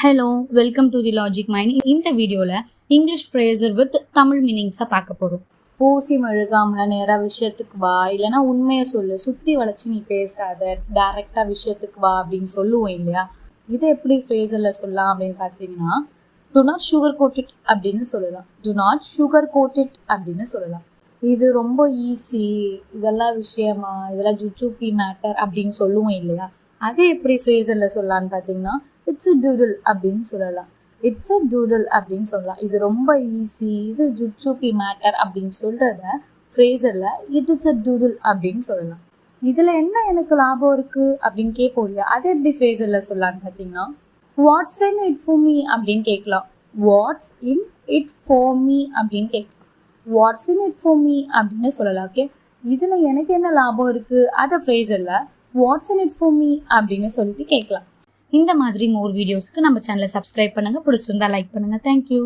Hello, welcome to the logic mind. இந்த வீடியோவில் English Fraser with Tamil மீனிங்ஸாக பார்க்க போகிறோம். பூசி மழுகாம நேராக விஷயத்துக்கு வா, இல்லைனா உண்மையை சொல்லு, சுற்றி வளைச்சி நீ பேசாத, டைரெக்டாக விஷயத்துக்கு வா அப்படின்னு சொல்லுவோம் இல்லையா? இதை எப்படி ஃப்ரேசரில் சொல்லலாம் அப்படின்னு பார்த்தீங்கன்னா, டு நாட் சுகர் கோட்டட் அப்படின்னு சொல்லலாம். டு நாட் சுகர் கோட்டட் அப்படின்னு சொல்லலாம். இது ரொம்ப ஈஸி, இதெல்லாம் விஷயமா, இதெல்லாம் ஜுட்சுப்பி மேட்டர் அப்படின்னு சொல்லுவோம் இல்லையா? அதை எப்படி ஃப்ரேசரில் சொல்லலான்னு பார்த்தீங்கன்னா, இட்ஸ் அ டூடில் அப்படின்னு சொல்லலாம். இட்ஸ் அ டூடில் அப்படின்னு சொல்லலாம். இது ரொம்ப ஈஸி, இது ஜுட்சுப்பி மேட்டர் அப்படின்னு சொல்கிறத ஃப்ரேசரில் இட் இஸ் அ டூடில் அப்படின்னு சொல்லலாம். இதில் என்ன எனக்கு லாபம் இருக்குது அப்படின்னு கேட்போம் இல்லையா? அதை எப்படி ஃப்ரேசரில் சொல்லலான்னு பார்த்தீங்கன்னா, what's in it for me அப்படின்னு கேட்கலாம். What's in it for me அப்படின்னு கேட்கலாம். What's in it for me அப்படின்னு சொல்லலாம். ஓகே, இதில் எனக்கு என்ன லாபம் இருக்குது அதை ஃப்ரேசரில் what's in it for me அப்படின்னு சொல்லிட்டு கேட்கலாம். இந்த மாதிரி மோர் வீடியோஸ்க்கு நம்ம சேனலை சப்ஸ்கிரைப் பண்ணுங்கள். பிடிச்சிருந்தா லைக் பண்ணுங்கள். தேங்க்யூ.